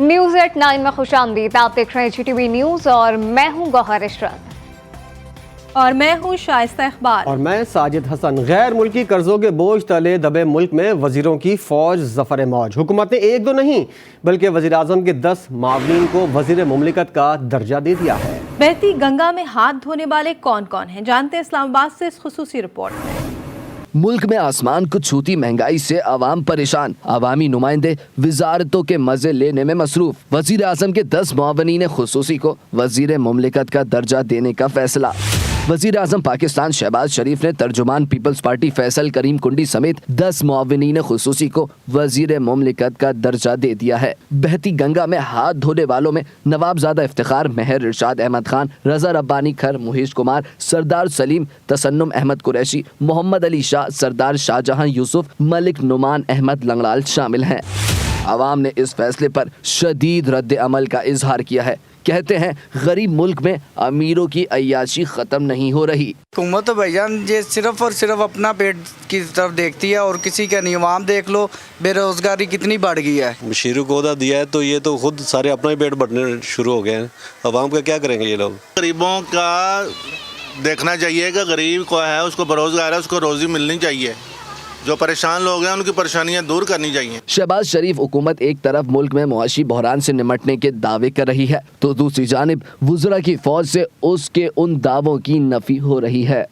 News at 9 में खुश आमदीद। आप देख रहे हैं GTV न्यूज और मैं हूं गौहर इशरत और मैं हूं शाइस्ता इकबाल और मैं साजिद हसन। गैर मुल्की कर्जों के बोझ तले दबे मुल्क में वजीरों की फौज जफर मौज। हुकूमत ने एक दो नहीं बल्कि वजीर आजम के 10 मावनीन को वजीर मुमलिकत का दर्जा दे दिया है। बहती गंगा में हाथ धोने वाले कौन कौन हैं, जानते हैं इस्लामाबाद से इस खुसूसी रिपोर्ट में। मुल्क में आसमान को छूती महंगाई से आवाम परेशान, आवामी नुमाइंदे वजारतों के मजे लेने में मसरूफ। वजीर आजम के 10 मुआवनीन खुसूसी को वजीर मुमलिकत का दर्जा देने का फैसला। वजीर आजम पाकिस्तान शहबाज शरीफ ने तर्जुमान पीपल्स पार्टी फैसल करीम कुंडी समेत 10 मुआवनीन खुसूसी को वजीर मुमलिकत का दर्जा दे दिया है। बहती गंगा में हाथ धोने वालों में नवाबजादा इफ्तिखार, महर इरशाद अहमद खान, रजा रब्बानी खर, मुहीश कुमार, सरदार सलीम, तसन्नुम अहमद कुरैशी, मोहम्मद अली शाह, सरदार शाहजहां यूसुफ, मलिक नुमान अहमद लंगड़ाल शामिल हैं। आवाम ने इस फैसले पर शदीद रद्द अमल का इजहार किया है। कहते हैं गरीब मुल्क में अमीरों की अय्याशी खत्म नहीं हो रही। हुकूमत तो भाईजान ये सिर्फ और सिर्फ अपना पेट की तरफ देखती है और किसी का नहीं। आवाम देख लो बेरोजगारी कितनी बढ़ गई है। मशीरों को अहदा दिया है तो ये तो खुद सारे अपना ही पेट भरने शुरू हो गए हैं। आवाम का क्या करेंगे ये लोग? गरीबों का देखना चाहिए कि गरीब को है उसको बेरोजगार है, उसको रोजी मिलनी चाहिए। जो परेशान लोग हैं उनकी परेशानियां दूर करनी चाहिए। शहबाज शरीफ हुकूमत एक तरफ मुल्क में मुआशी बहरान से निमटने के दावे कर रही है तो दूसरी जानिब वुज़रा की फौज से उसके उन दावों की नफी हो रही है।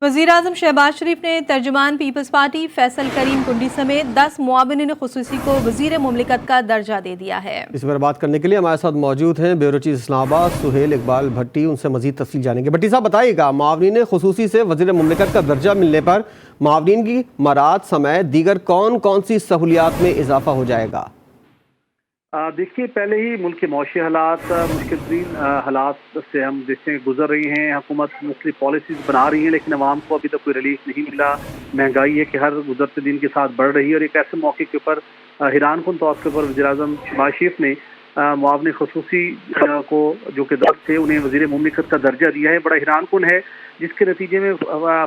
वज़ीर आज़म शहबाज शरीफ ने तर्जुमान पीपल्स पार्टी फैसल करीम कुंडी समेत 10 मुआवनीन खुसूसी को वज़ीर मुमलिकत का दर्जा दे दिया है। इस पर बात करने के लिए हमारे साथ मौजूद हैं ब्यूरो चीफ इस्लामाबाद सुहेल इकबाल भट्टी। उनसे मजीद तफसील जानेंगे। भट्टी साहब बताइएगा, मुआवनीन खुसूसी से वज़ीर मुमलिकत का दर्जा मिलने पर मुआवनीन की मराद समेत दीगर कौन कौन सी सहूलियात में इजाफा हो जाएगा? देखिए, पहले ही मुल्क के मौशी हालात मुश्किल तरीन हालात से हम जिससे गुजर रही हैं। हुकूमत मुख्तलिफ पॉलिसीज़ बना रही है लेकिन आवाम को अभी तक कोई रिलीफ नहीं मिला। महंगाई है कि हर गुजरते दिन के साथ बढ़ रही है और एक ऐसे मौके के ऊपर हैरान कुन तौर के ऊपर वज़ीर आज़म शहबाज शरीफ ने मुआवने खुसूसी को जो कि 10 थे उन्हें वज़ीर मुमलिकत का दर्जा दिया है। बड़ा हैरान कुन है जिसके नतीजे में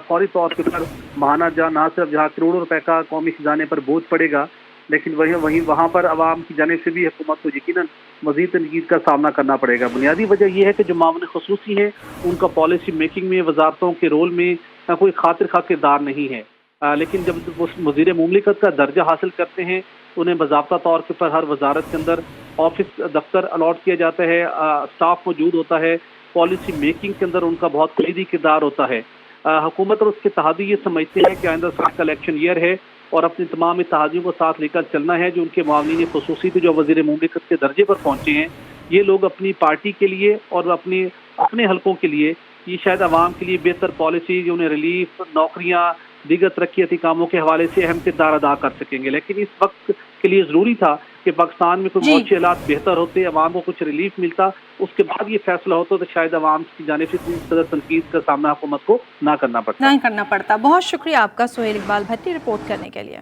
फौरी तौर के ऊपर माहाना ना सिर्फ जहाँ करोड़ों रुपए का कौमी खजाने पर बोझ पड़ेगा लेकिन वहीं वहाँ पर आवाम की जानिब से भी हुकूमत को यकीनन मज़ीद तनकीद का सामना करना पड़ेगा। बुनियादी वजह यह है कि जो मामले खुसूसी हैं उनका पॉलिसी मेकिंग में वजारतों के रोल में कोई खातिर खा किरदार नहीं है। लेकिन जब वो वज़ीर मुमलिकत का दर्जा हासिल करते हैं उन्हें बाज़ाब्ता तौर के ऊपर हर वजारत के अंदर ऑफिस दफ्तर अलॉट किया जाता है, स्टाफ मौजूद होता है, पॉलिसी मेकिंग के अंदर उनका बहुत कलीदी किरदार होता है। हुकूमत और उसके इत्तेहादी ये समझते हैं कि आइंदा साल का इलेक्शन ईयर है और अपनी तमाम इत्तेहादियों को साथ लेकर चलना है। जो उनके मुआवनीन खुसूसी थे जो वज़ीर मुमलिकत के दर्जे पर पहुंचे हैं, ये लोग अपनी पार्टी के लिए और अपने हलकों के लिए ये शायद आवाम के लिए बेहतर पॉलिसी, उन्हें रिलीफ, नौकरियां, दीगर तरक्याती कामों के हवाले से अहम किरदार अदा कर सकेंगे। लेकिन इस वक्त के लिए ज़रूरी था कि पाकिस्तान में कोई मौशी हालात बेहतर होते, आवाम को कुछ रिलीफ मिलता, उसके बाद ये फैसला होता तो शायद आवाम की जानिब से इस कदर तनकीद का सामना हुकूमत को ना करना पड़ता। बहुत शुक्रिया आपका सुहेल इकबाल भट्टी रिपोर्ट करने के लिए।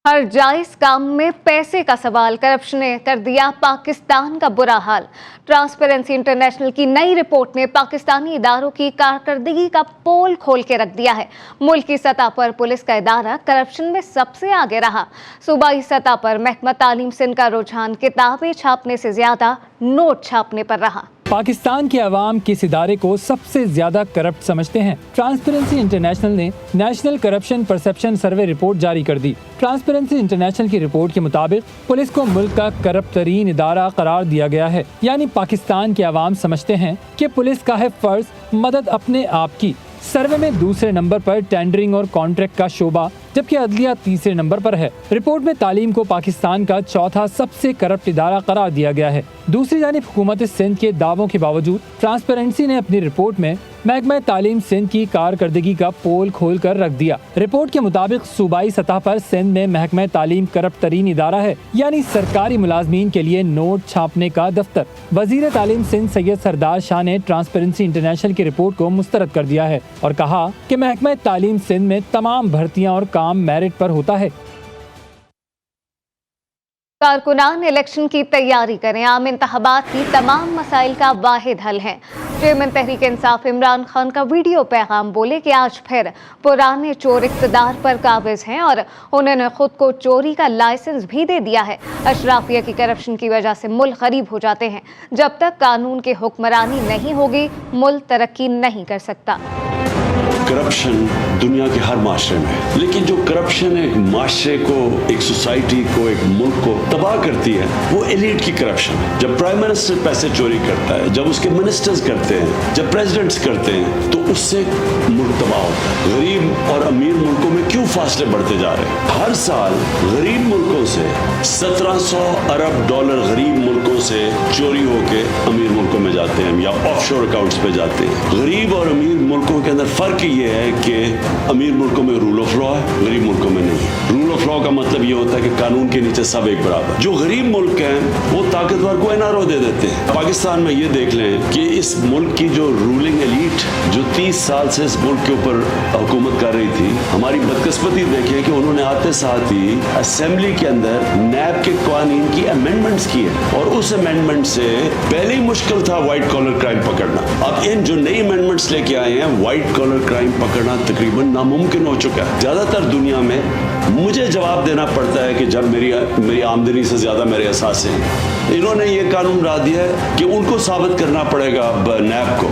हर जायज काम में पैसे का सवाल, करप्शन ने कर दिया पाकिस्तान का बुरा हाल। ट्रांसपेरेंसी इंटरनेशनल की नई रिपोर्ट ने पाकिस्तानी इदारों की कारकर्दगी का पोल खोल के रख दिया है। मुल्की सतह पर पुलिस का इदारा करप्शन में सबसे आगे रहा। सूबाई सतह पर महकमा तालीम सिंध का रुझान किताबें छापने से ज्यादा नोट छापने पर रहा। पाकिस्तान के अवाम किस इदारे को सबसे ज्यादा करप्ट समझते हैं? ट्रांसपेरेंसी इंटरनेशनल ने national corruption perception survey report जारी कर दी। ट्रांसपेरेंसी इंटरनेशनल की रिपोर्ट के मुताबिक पुलिस को मुल्क का करप्ट तरीन इदारा करार दिया गया है। यानी पाकिस्तान के अवाम समझते हैं कि पुलिस का है फर्ज मदद अपने आप की। सर्वे में दूसरे नंबर पर टेंडरिंग और कॉन्ट्रैक्ट का शोबा, जबकि अदलिया तीसरे नंबर पर है। रिपोर्ट में तालीम को पाकिस्तान का चौथा सबसे करप्ट इदारा करार दिया गया है। दूसरी जानिब हुकूमत सिंध के दावों के बावजूद ट्रांसपेरेंसी ने अपनी रिपोर्ट में महकमा तालीम सिंध की कारकर्दगी का पोल खोल कर रख दिया। रिपोर्ट के मुताबिक सूबाई सतह पर सिंध में महकमा तालीम करप्ट तरीन इदारा है, यानी सरकारी मुलाजमीन के लिए नोट छापने का दफ्तर। वजीर तालीम सिंध सैयद सरदार शाह ने ट्रांसपेरेंसी इंटरनेशनल की रिपोर्ट को मुस्तरद कर दिया है और कहा कि महकमा तालीम सिंध में तमाम भर्तियां और काम मेरिट पर होता है। कारकुनान इलेक्शन की तैयारी करें, आम इंतखाबात की तमाम मसाइल का वाहिद हल है। चेयरमैन तहरीक इंसाफ इमरान खान का वीडियो पैगाम, बोले कि आज फिर पुराने चोर इक़्तिदार पर काबिज हैं और उन्होंने खुद को चोरी का लाइसेंस भी दे दिया है। अशराफिया की करप्शन की वजह से मुल्क गरीब हो जाते हैं। जब तक कानून की हुक्मरानी नहीं होगी, मुल्क तरक्की नहीं कर सकता। करप्शन दुनिया के हर माशरे में है, लेकिन जो करप्शन एक माशरे को, एक सोसाइटी को, एक मुल्क को तबाह करती है, वो एलीट की करप्शन है। जब प्राइम मिनिस्टर पैसे चोरी करता है, जब उसके मिनिस्टर्स करते हैं, जब प्रेसिडेंट्स करते हैं, तो उससे मुल्क तबाह होता है। गरीब और अमीर मुल्कों में क्यों फासले बढ़ते जा रहे हैं? हर साल गरीब मुल्कों से 1700 अरब डॉलर गरीब मुल्कों से चोरी होके अमीर मुल्कों में जाते हैं या ऑफशोर अकाउंट्स पे जाते हैं। गरीब और अमीर मुल्कों के अंदर फर्क ये है कि अमीर मुल्कों में रूल ऑफ लॉ है, गरीब मुल्कों में नहीं। रूल ऑफ लॉ का मतलब ये होता है कि कानून के नीचे सब एक बराबर। जो गरीब मुल्क हैं वो ताकतवर को एनआरओ दे देते हैं। पाकिस्तान में ये देख लें कि इस मुल्क की जो रूलिंग एलीट जो 30 साल से इस मुल्क के ऊपर हुकूमत कर रही थी, हमारी बदकिस्मती देखें कि उन्होंने आते साथ ही असेंबली के अंदर नैब के कानून की अमेंडमेंट्स की है, और उस अमेंडमेंट से पहले ही मुश्किल था व्हाइट कॉलर क्राइम पकड़ना। अब इन जो नई अमेंडमेंट्स लेके आए हैं, व्हाइट कॉलर क्राइम पकड़ना तकरीबन नामुमकिन हो चुका है। ज्यादातर दुनिया में मुझे जवाब देना पड़ता है कि जब मेरी आमदनी से ज्यादा मेरे असासे हैं। इन्होंने ये कानून ला दिया है कि उनको साबित करना पड़ेगा नैब को,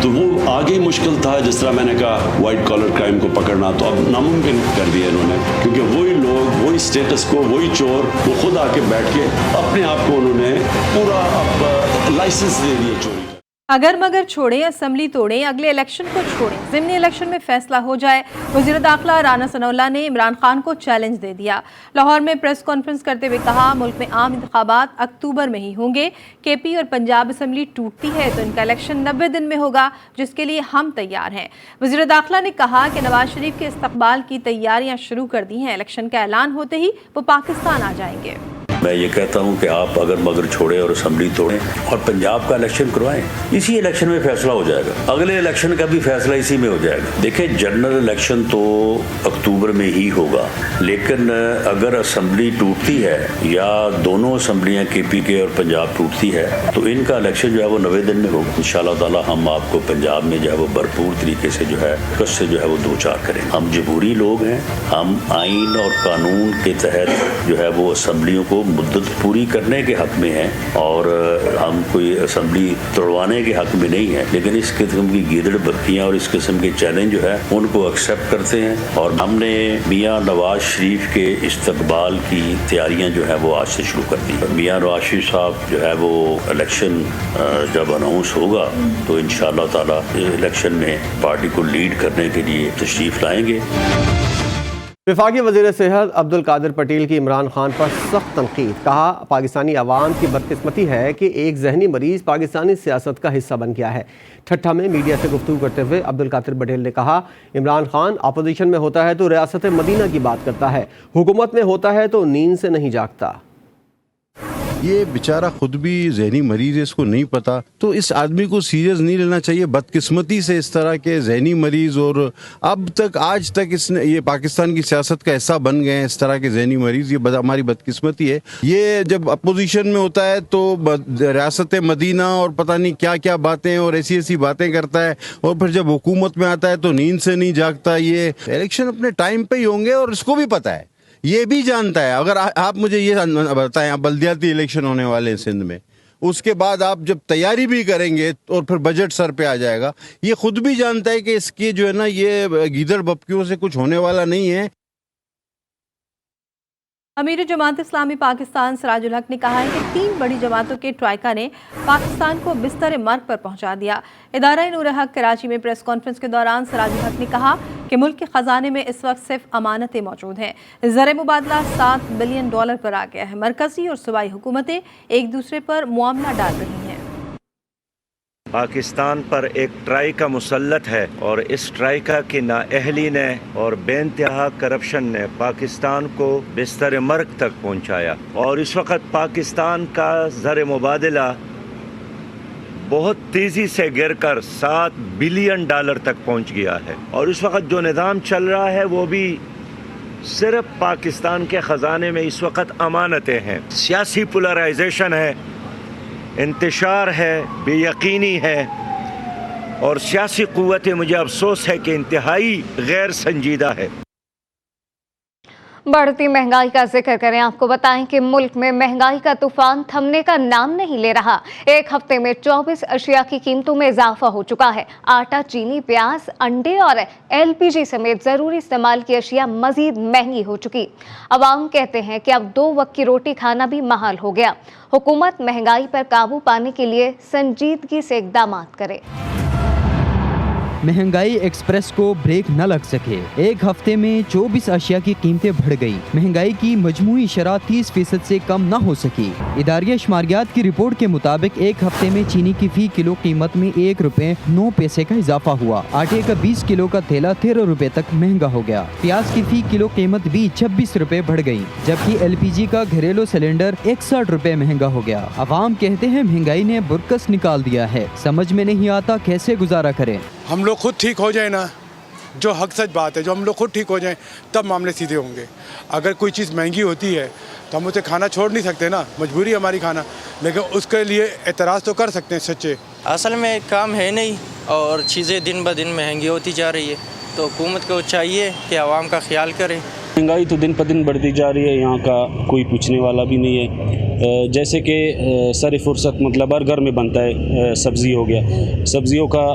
तो वो आगे मुश्किल था। जिस तरह मैंने कहा व्हाइट कॉलर क्राइम को पकड़ना, तो अब नामुमकिन कर दिया इन्होंने, क्योंकि वही लोग, वही स्टेटस को, वही चोर, वो खुद आके बैठ के अपने आप को उन्होंने पूरा लाइसेंस दे दिया चोरी। अगर मगर छोड़ें, असेंबली तोड़ें, अगले इलेक्शन को छोड़ें, ज़िमनी इलेक्शन में फैसला हो जाए। वज़ीर दाखिला राना सनाउल्लाह ने इमरान खान को चैलेंज दे दिया। लाहौर में प्रेस कॉन्फ्रेंस करते हुए कहा, मुल्क में आम इंतखाबात अक्टूबर में ही होंगे। केपी और पंजाब असेंबली टूटती है तो इनका इलेक्शन 90 दिन में होगा, जिसके लिए हम तैयार हैं। वज़ीर दाखिला ने कहा कि नवाज शरीफ के इस्तकबाल की तैयारियाँ शुरू कर दी हैं। इलेक्शन का ऐलान होते ही वो पाकिस्तान आ जाएंगे। मैं ये कहता हूँ कि आप अगर मगर छोड़ें और असेंबली तोड़ें और पंजाब का इलेक्शन करवाएं, इसी इलेक्शन में फैसला हो जाएगा। अगले इलेक्शन का भी फैसला इसी में हो जाएगा। देखिए, जनरल इलेक्शन तो अक्टूबर में ही होगा, लेकिन अगर असेंबली टूटती है या दोनों असेंबलियाँ केपी के और पंजाब टूटती है, तो इनका इलेक्शन जो है वो 90 दिन में होगा। इंशाअल्लाह ताला हम आपको पंजाब में जो है वो भरपूर तरीके से जो है कस से जो है वो दो चार करें। हम जमहूरी लोग हैं, हम आइन और कानून के तहत जो है वो असेंबलियों को मुद्दत पूरी करने के हक में हैं, और हम कोई असेंबली तोड़वाने के हक में नहीं है। लेकिन इस किस्म की गीदड़ बत्तियाँ और इस किस्म के चैलेंज जो है उनको एक्सेप्ट करते हैं, और हमने मियाँ नवाज शरीफ के इस्तकबाल की तैयारियाँ जो है वो आज से शुरू कर दी। मियाँ नवाज शरीफ साहब जो है वो इलेक्शन जब अनाउंस होगा तो इंशाअल्लाह ताला इलेक्शन में पार्टी को लीड करने के लिए तशरीफ लाएंगे। वफाकी वज़ीर सेहत अब्दुल कादिर पटेल की इमरान खान पर सख्त तनकीद। कहा, पाकिस्तानी अवाम की बदकिस्मती है कि एक जहनी मरीज पाकिस्तानी सियासत का हिस्सा बन गया है। ठट्ठा में मीडिया से गुफ्तगू करते हुए अब्दुल कादिर पटेल ने कहा, इमरान खान अपोजिशन में होता है तो रियासत मदीना की बात करता है, हुकूमत में होता है तो नींद से नहीं जागता। ये बेचारा खुद भी जहनी मरीज है, इसको नहीं पता, तो इस आदमी को सीरियस नहीं लेना चाहिए। बदकिस्मती से इस तरह के जहनी मरीज, और अब तक आज तक इसने ये पाकिस्तान की सियासत का हिस्सा बन गए हैं इस तरह के जहनी मरीज। ये हमारी बदकिस्मती है। ये जब अपोजिशन में होता है तो रियासत मदीना और पता नहीं क्या क्या बातें और ऐसी ऐसी बातें करता है, और फिर जब हुकूमत में आता है तो नींद से नहीं जागता। ये इलेक्शन अपने टाइम पे ही होंगे और इसको भी पता है, ये भी जानता है। अगर आप मुझे ये बताएं, आप बल्दियाती इलेक्शन होने वाले हैं सिंध में, उसके बाद आप जब तैयारी भी करेंगे और फिर बजट सर पे आ जाएगा, ये खुद भी जानता है कि इसकी जो है ना ये गीदड़ बपकियों से कुछ होने वाला नहीं है। अमीर जमात इस्लामी पाकिस्तान सिराजुल हक ने कहा है कि 3 बड़ी जमातों के ट्राइका ने पाकिस्तान को बिस्तर मर्ग पर पहुंचा दिया। इदारा नूर हक कराची में प्रेस कॉन्फ्रेंस के दौरान सिराजुल हक ने कहा कि मुल्क के ख़जाने में इस वक्त सिर्फ अमानतें मौजूद हैं। ज़र मुबादला $7 बिलियन पर आ गया है। मरकज़ी और सूबाई हुकूमतें एक दूसरे पर मुआमला डाल रही हैं। पाकिस्तान पर एक ट्राइका मुसल्लत है, और इस ट्राइका की नाअहली ने और बेइंतहा करप्शन ने पाकिस्तान को बिस्तर मर्ग तक पहुंचाया, और इस वक्त पाकिस्तान का ज़र मुबादला बहुत तेज़ी से गिरकर $7 बिलियन तक पहुंच गया है, और इस वक्त जो निज़ाम चल रहा है वो भी صرف پاکستان کے خزانے میں اس وقت امانتیں ہیں. سیاسی پولرائزیشن ہے, انتشار ہے, بے یقینی ہے, اور سیاسی قوت مجھے افسوس ہے کہ انتہائی غیر سنجیدہ ہے. بڑھتی مہنگائی کا ذکر کریں, آپ کو بتائیں کہ ملک میں مہنگائی کا طوفان تھمنے کا نام نہیں لے رہا. ایک ہفتے میں 24 اشیاء کی قیمتوں میں اضافہ ہو چکا ہے. آٹا, چینی, پیاز, انڈے اور LPG سمیت ضروری استعمال کی اشیاء مزید مہنگی ہو چکی. عوام کہتے ہیں کہ اب 2 وقت کی روٹی کھانا بھی محال ہو گیا. حکومت مہنگائی پر قابو پانے کے لیے سنجیدگی سے اقدامات کرے. مہنگائی ایکسپریس کو بریک نہ لگ سکے. ایک ہفتے میں 24 اشیاء کی قیمتیں بڑھ گئی. مہنگائی کی مجموعی شرح 30% سے کم نہ ہو سکی. اداریہ شماریات کی رپورٹ کے مطابق ایک ہفتے میں چینی کی فی کلو قیمت میں 1 روپے 9 پیسے کا اضافہ ہوا. آٹے کا 20 کلو کا تھیلا 13 روپے تک مہنگا ہو گیا. پیاز کی فی کلو قیمت بھی 26 روپے بڑھ گئی, جبکہ LPG کا گھریلو سلنڈر 61 روپے مہنگا ہو گیا. عوام کہتے ہیں مہنگائی نے برکس نکال دیا ہے. سمجھ میں نہیں آتا کیسے گزارا کریں. ہم لوگ خود ٹھیک ہو جائیں نا, جو حق سچ بات ہے, جو ہم لوگ خود ٹھیک ہو جائیں تب معاملے سیدھے ہوں گے. اگر کوئی چیز مہنگی ہوتی ہے تو ہم اسے کھانا چھوڑ نہیں سکتے نا, مجبوری ہماری کھانا, لیکن اس کے لیے اعتراض تو کر سکتے ہیں سچے. اصل میں کام ہے نہیں اور چیزیں دن بہ دن مہنگی ہوتی جا رہی ہے, تو حکومت کو چاہیے کہ عوام کا خیال کرے. مہنگائی تو دن پہ دن بڑھتی جا رہی ہے, یہاں کا کوئی پوچھنے والا بھی نہیں ہے. جیسے کہ سر فرصت مطلب ہر گھر میں بنتا ہے, سبزی ہو گیا, سبزیوں کا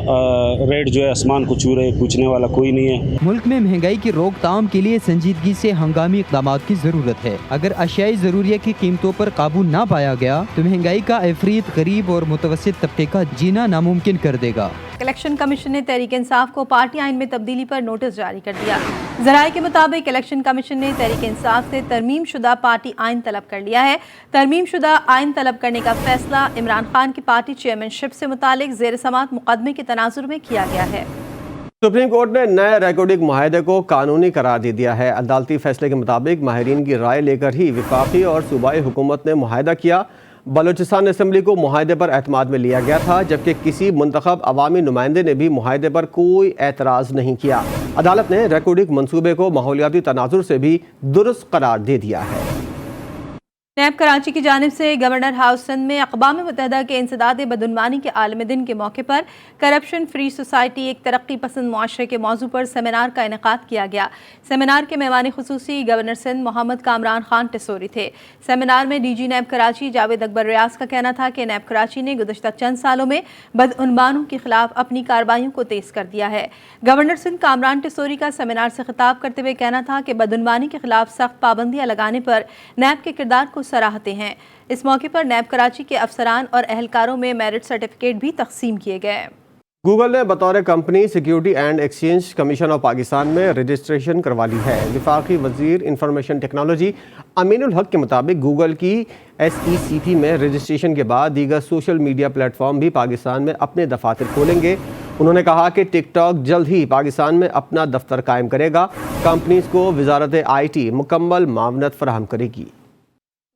ریٹ جو ہے آسمان کو چھو رہے, پوچھنے والا کوئی نہیں ہے. ملک میں مہنگائی کی روک تھام کے لیے سنجیدگی سے ہنگامی اقدامات کی ضرورت ہے. اگر اشیاء ضروریہ کی قیمتوں پر قابو نہ پایا گیا تو مہنگائی کا عفریت غریب اور متوسط طبقے کا جینا ناممکن کر دے گا. الیکشن کمیشن نے تحریک انصاف کو پارٹی آئین میں تبدیلی پر نوٹس جاری کر دیا. ذرائع کے مطابق الیکشن کمیشن نے تحریک انصاف سے ترمیم شدہ پارٹی آئین طلب کر لیا ہے. ترمیم شدہ آئین طلب کرنے کا فیصلہ عمران خان کی پارٹی چیئرمین شپ سے متعلق زیر سماعت مقدمے کے تناظر میں کیا گیا ہے. سپریم کورٹ نے نئے ریکارڈنگ معاہدے کو قانونی قرار دے دیا ہے. عدالتی فیصلے کے مطابق ماہرین کی رائے لے کر ہی وفاقی اور صوبائی حکومت نے معاہدہ کیا. بلوچستان اسمبلی کو معاہدے پر اعتماد میں لیا گیا تھا, جبکہ کسی منتخب عوامی نمائندے نے بھی معاہدے پر کوئی اعتراض نہیں کیا. عدالت نے ریکارڈنگ منصوبے کو ماحولیاتی تناظر سے بھی درست قرار دے دیا ہے. نیب کراچی کی جانب سے گورنر ہاؤس سندھ میں اقوام متحدہ کے انسداد بدعنوانی کے عالمی دن کے موقع پر کرپشن فری سوسائٹی ایک ترقی پسند معاشرے کے موضوع پر سیمینار کا انعقاد کیا گیا. سیمینار کے مہمان خصوصی گورنر سندھ محمد کامران خان ٹسوری تھے. سیمینار میں DG نیب کراچی جاوید اکبر ریاض کا کہنا تھا کہ نیب کراچی نے گزشتہ چند سالوں میں بدعنوانوں کے خلاف اپنی کارروائیوں کو تیز کر دیا ہے. گورنر سندھ کامران ٹسوری کا سیمینار سے خطاب کرتے ہوئے کہنا تھا کہ بدعنوانی کے خلاف سخت پابندیاں لگانے پر نیب کے کردار کو سراہتے ہیں. اس موقع پر نیب کراچی کے افسران اور اہلکاروں میں میرٹ سرٹیفکیٹ بھی تقسیم کیے گئے. گوگل نے بطور company security and exchange commission of Pakistan میں رجسٹریشن کروا لی ہے. وفاقی وزیر انفارمیشن ٹیکنالوجی امین الحق کے مطابق گوگل کی SECP میں رجسٹریشن کے بعد دیگر سوشل میڈیا پلیٹ فارم بھی پاکستان میں اپنے دفاتر کھولیں گے. انہوں نے کہا کہ ٹک ٹاک جلد ہی پاکستان میں اپنا دفتر قائم کرے گا. کمپنیز کو وزارت IT مکمل معاونت فراہم کرے گی.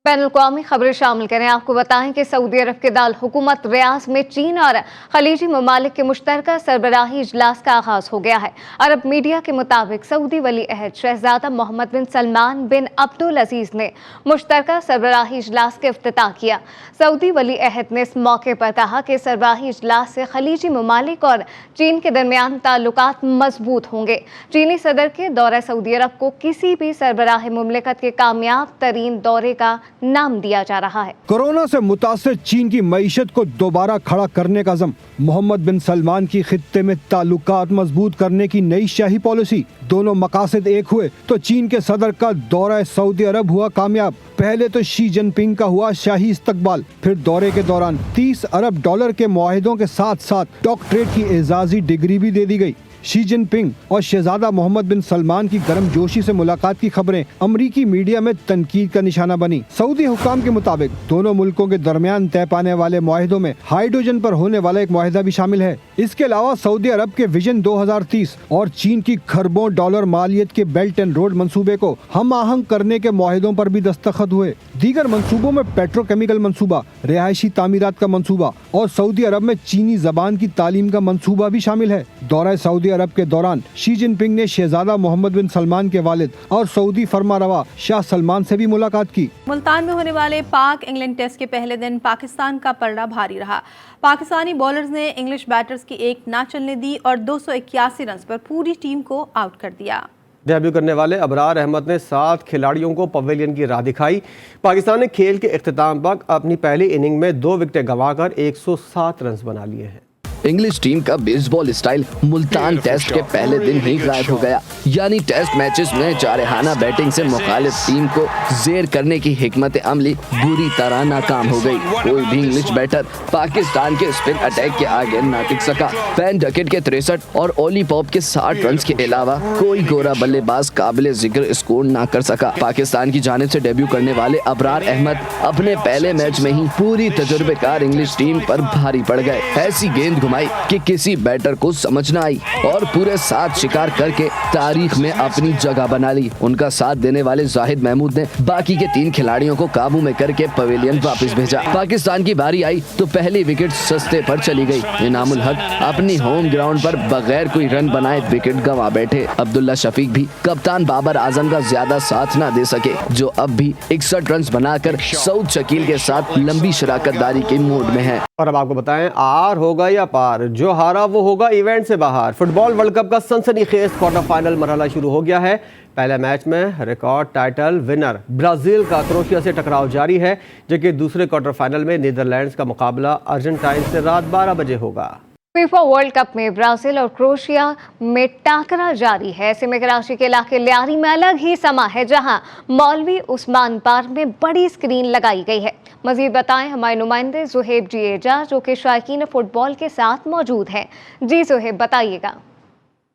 بین الاقوامی خبریں شامل کریں. آپ کو بتائیں کہ سعودی عرب کے دارالحکومت ریاض میں چین اور خلیجی ممالک کے مشترکہ سربراہی اجلاس کا آغاز ہو گیا ہے. عرب میڈیا کے مطابق سعودی ولی عہد شہزادہ محمد بن سلمان بن عبدالعزیز نے مشترکہ سربراہی اجلاس کے افتتاح کیا. سعودی ولی عہد نے اس موقع پر کہا کہ سربراہی اجلاس سے خلیجی ممالک اور چین کے درمیان تعلقات مضبوط ہوں گے. چینی صدر کے دورہ سعودی عرب کو کسی بھی سربراہ مملکت کے کامیاب ترین دورے کا نام دیا جا رہا ہے. کورونا سے متاثر چین کی معیشت کو دوبارہ کھڑا کرنے کا عزم. محمد بن سلمان کی خطے میں تعلقات مضبوط کرنے کی نئی شاہی پالیسی. دونوں مقاصد ایک ہوئے تو چین کے صدر کا دورہ سعودی عرب ہوا کامیاب. پہلے تو شی جن پنگ کا ہوا شاہی استقبال, پھر دورے کے دوران $30 ارب کے معاہدوں کے ساتھ ساتھ ڈاکٹریٹ کی اعزازی ڈگری بھی دے دی گئی. شی جن پنگ اور شہزادہ محمد بن سلمان کی گرم جوشی سے ملاقات کی خبریں امریکی میڈیا میں تنقید کا نشانہ بنی. سعودی حکام کے مطابق دونوں ملکوں کے درمیان طے پانے والے معاہدوں میں ہائیڈروجن پر ہونے والا ایک معاہدہ بھی شامل ہے. اس کے علاوہ سعودی عرب کے ویژن 2030 اور چین کی کھربوں ڈالر مالیت کے بیلٹ اینڈ روڈ منصوبے کو ہم آہنگ کرنے کے معاہدوں پر بھی دستخط ہوئے. دیگر منصوبوں میں پیٹرو کیمیکل منصوبہ, رہائشی تعمیرات کا منصوبہ اور سعودی عرب میں چینی زبان کی تعلیم کا منصوبہ بھی شامل ہے. دورہ سعودی عرب کے دوران شی جن پنگ نے شہزادہ محمد بن سلمان کے والد اور سعودی فرما روا شاہ سلمان سے بھی ملاقات کی۔ ملتان میں ہونے والے پاک انگلینڈ ٹیسٹ کے پہلے دن پاکستان کا پلڑا بھاری رہا۔ پاکستانی بولرز نے انگلش بیٹرز کی ایک نہ چلنے دی اور 281 رنز پر پوری ٹیم کو آؤٹ کر دیا۔ ڈیبیو کرنے والے ابرار احمد نے 7 کھلاڑیوں کو پویلین کی راہ دکھائی۔ پاکستان نے کھیل کے اختتام تک اپنی پہلی اننگ میں 2 وکٹیں گنوا کر 107 رنز بنا لیے ہیں۔ انگلش ٹیم کا بیس بال اسٹائل ملتان ٹیسٹ کے پہلے دن ہی غائب ہو گیا، یعنی ٹیسٹ میچز میں جارحانہ بیٹنگ سے مخالف ٹیم کو زیر کرنے کی حکمت عملی بری طرح ناکام ہو گئی۔ کوئی بھی انگلش بیٹر پاکستان کے اسپن اٹیک کے آگے نہ ٹک سکا۔ فین ڈکٹ کے 63 اور اولی پاپ کے 60 رنز کے علاوہ کوئی گورا بلے باز قابل ذکر اسکور نہ کر سکا۔ پاکستان کی جانب سے ڈیبیو کرنے والے ابرار احمد اپنے پہلے میچ میں ہی پوری تجربے کار انگلش ٹیم پر بھاری پڑ گئے۔ ایسی گیند کہ کسی بیٹر کو سمجھ نہ آئی اور پورے 7 شکار کر کے تاریخ میں اپنی جگہ بنا لی۔ ان کا ساتھ دینے والے زاہد محمود نے باقی کے 3 کھلاڑیوں کو قابو میں کر کے پویلین واپس بھیجا۔ پاکستان کی باری آئی تو پہلی وکٹ سستے پر چلی گئی۔ انعام الحق اپنی ہوم گراؤنڈ پر بغیر کوئی رن بنائے وکٹ گنوا بیٹھے۔ عبداللہ شفیق بھی کپتان بابر اعظم کا زیادہ ساتھ نہ دے سکے، جو اب بھی 61 رنز بنا کر سعود شکیل کے ساتھ لمبی شراکت داری کے موڈ میں ہے۔ اور اب آپ کو بتائیں آر ہوگا یا پار، جو ہارا وہ ہوگا ایونٹ سے باہر۔ فٹ بال ورلڈ کپ کا سنسنی خیز کوارٹر فائنل مرحلہ شروع ہو گیا ہے۔ پہلے میچ میں ریکارڈ ٹائٹل ونر برازیل کا کروشیا سے ٹکراؤ جاری ہے، جبکہ دوسرے کوارٹر فائنل میں نیدرلینڈز کا مقابلہ ارجنٹائن سے رات 12 بجے ہوگا۔ فیفا ورلڈ کپ میں برازیل اور کروشیا میں ٹاکرا جاری ہے۔ ایسے میں کراچی کے علاقے لیاری میں الگ ہی سما ہے، جہاں مولوی عثمان پارک میں بڑی اسکرین لگائی گئی ہے۔ مزید بتائیں ہمارے نمائندے زہیب جی اعجاز، جو کہ شائقین فٹ بال کے ساتھ موجود ہیں۔ جی زہیب بتائیے گا۔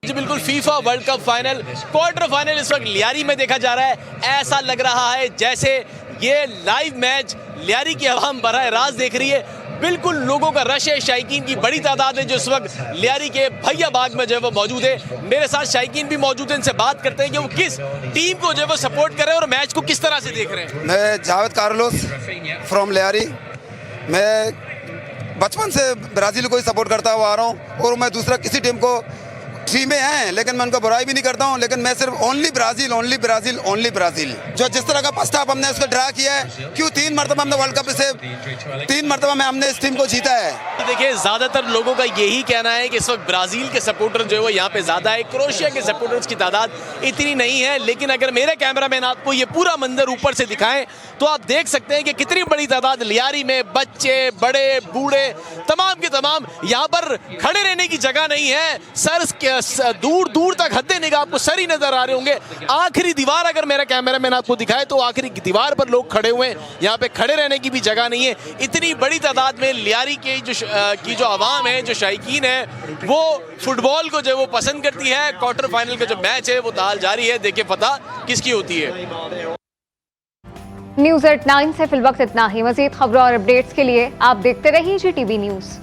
جی بالکل، FIFA world cup final quarter final اس وقت لیاری میں دیکھا جا رہا ہے۔ ایسا لگ رہا ہے جیسے یہ لائیو میچ لیاری کی عوام براہ راست دیکھ رہی ہے۔ بالکل لوگوں کا رش ہے، شائقین کی بڑی تعداد ہے جو اس وقت لیاری کے بھیا باغ میں جو ہے وہ موجود ہے۔ میرے ساتھ شائقین بھی موجود ہیں، ان سے بات کرتے ہیں کہ وہ کس ٹیم کو جو ہے وہ سپورٹ کر رہے ہیں اور میچ کو کس طرح سے دیکھ رہے ہیں۔ میں جاوید کارلوس فرام لیاری، میں بچپن سے برازیل کو ہی سپورٹ کرتا ہوا آ رہا ہوں، اور میں دوسرا کسی ٹیم کو ٹیمیں ہیں لیکن میں ان کا برائی بھی نہیں کرتا ہوں، لیکن میں صرف only Brazil only Brazil only Brazil, جو جس طرح کا فرسٹ ہاف ہم نے اس کو ڈرا کیا ہے، کیوں 3 مرتبہ ہم نے ورلڈ کپ سے 3 مرتبہ میں ہم نے اس ٹیم کو جیتا ہے۔ دیکھیں زیادہ تر لوگوں کا یہی کہنا ہے کہ اس وقت برازیل کے سپورٹر جو ہے وہ یہاں پہ زیادہ ہے، کروشیا کے سپورٹرز کی تعداد اتنی نہیں ہے، لیکن اگر میرے کیمرہ مین آپ کو یہ پورا منظر اوپر سے دکھائیں تو آپ دیکھ سکتے ہیں کہ کتنی بڑی تعداد لیاری میں، بچے بڑے بوڑھے تمام کے تمام، یہاں پر کھڑے رہنے کی جگہ نہیں ہے، سر دور دور تک حد نگاہ آپ کو سر ہی نظر آ رہے ہوں گے۔ آخری دیوار اگر میرا کیمرہ مین آپ کو دکھائے تو آخری دیوار پر لوگ کھڑے ہوئے ہیں، یہاں پہ کھڑے رہنے کی بھی جگہ نہیں ہے۔ اتنی بڑی تعداد میں لیاری کی جو عوام ہے، جو شائقین ہے، وہ فٹ بال کو جو وہ پسند کرتی ہے۔ کوارٹر فائنل کا جو میچ ہے وہ تاحال جاری ہے، دیکھیں فتح کس کی ہوتی ہے۔ نیوز ایٹ 9 سے فی الوقت اتنا ہی۔ مزید خبروں اور اپڈیٹس کے لیے آپ دیکھتے رہیے جی ٹی وی نیوز۔